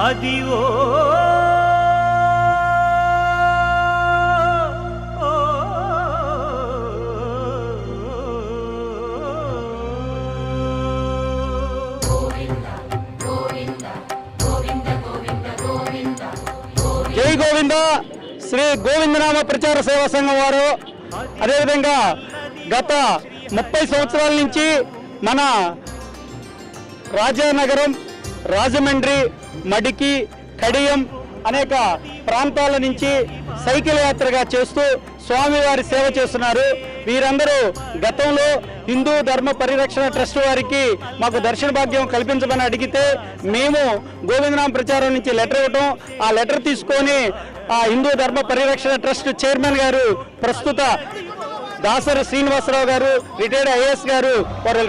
అదివో జై గోవింద శ్రీ గోవిందనామ ప్రచార సేవా సంఘం వారు అదేవిధంగా గత 30 సంవత్సరాల నుంచి మన రాజానగరం, రాజమండ్రి, మడికి, కడియం అనేక ప్రాంతాల నుంచి సైకిల్ యాత్రగా చేస్తూ స్వామివారి సేవ చేస్తున్నారు. వీరందరూ గతంలో హిందూ ధర్మ పరిరక్షణ ట్రస్ట్ వారికి మాకు దర్శన భాగ్యం కల్పించమని అడిగితే మేము గోవిందనామ ప్రచారం నుంచి లెటర్ ఇవ్వటం, ఆ లెటర్ తీసుకొని ఆ హిందూ ధర్మ పరిరక్షణ ట్రస్ట్ చైర్మన్ గారు ప్రస్తుత దాసరి శ్రీనివాసరావు గారు రిటైర్డ్ ఐఏఎస్ గారు వారు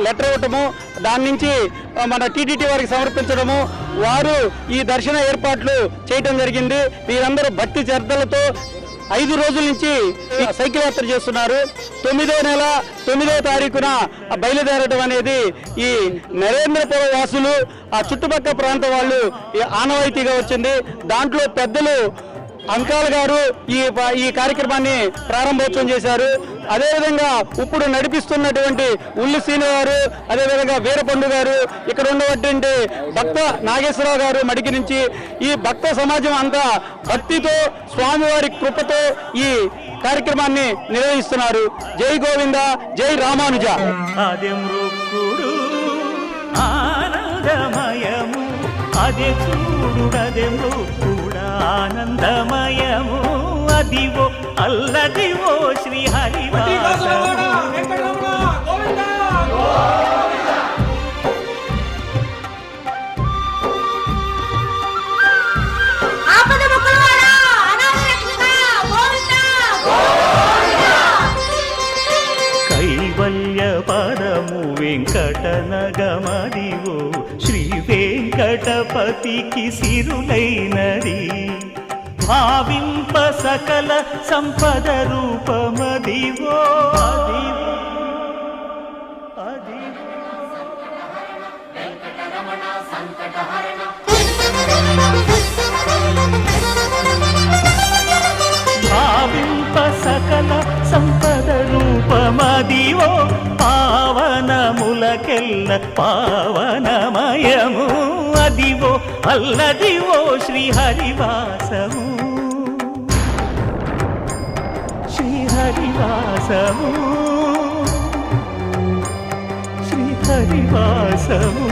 లెటర్ ఇవ్వటము, దాని నుంచి మన టీటీడీ వారికి సమర్పించడము, వారు ఈ దర్శన ఏర్పాట్లు చేయటం జరిగింది. వీరందరూ భక్తి శ్రద్ధలతో 5 రోజుల నుంచి సైకిల్ యాత్ర చేస్తున్నారు. 9వ నెల 9వ తారీఖున బయలుదేరడం అనేది ఈ నరేంద్రపురం వాసులు, ఆ చుట్టుపక్కల ప్రాంత వాళ్ళు ఆనవాయితీగా వచ్చింది. దాంట్లో పెద్దలు అంకాల్ గారు ఈ కార్యక్రమాన్ని ప్రారంభోత్సవం చేశారు. అదేవిధంగా ఇప్పుడు నడిపిస్తున్నటువంటి ఉల్లి శ్రీను గారు, అదేవిధంగా వీరపండు గారు, ఇక్కడ ఉన్నటువంటి భక్త నాగేశ్వరరావు గారు మడికి నుంచి ఈ భక్త సమాజం అంతా భక్తితో స్వామివారి కృపతో ఈ కార్యక్రమాన్ని నిర్వహిస్తున్నారు. జై గోవింద, జై రామానుజ. అదే మృక్కుడు ఆనందమయము, అదే చూడుడదే మృక్కుడు ఆనందమయము, అదివో అల్లదివో శ్రీ హరివాసము. కైవల్య పరము వెంకటనగమదివో శ్రీ వెంకటపతికి సిరులైనది, భావింప సకల సంపద రూపమదివో అదివో అదివో. భావింప సకల సంపద రూపమదివో పావనములకెల్ల పావనమయము, అదివో అల్లదివో శ్రీ హరివాసము, శ్రీ హరివాసము, శ్రీ హరివాసము.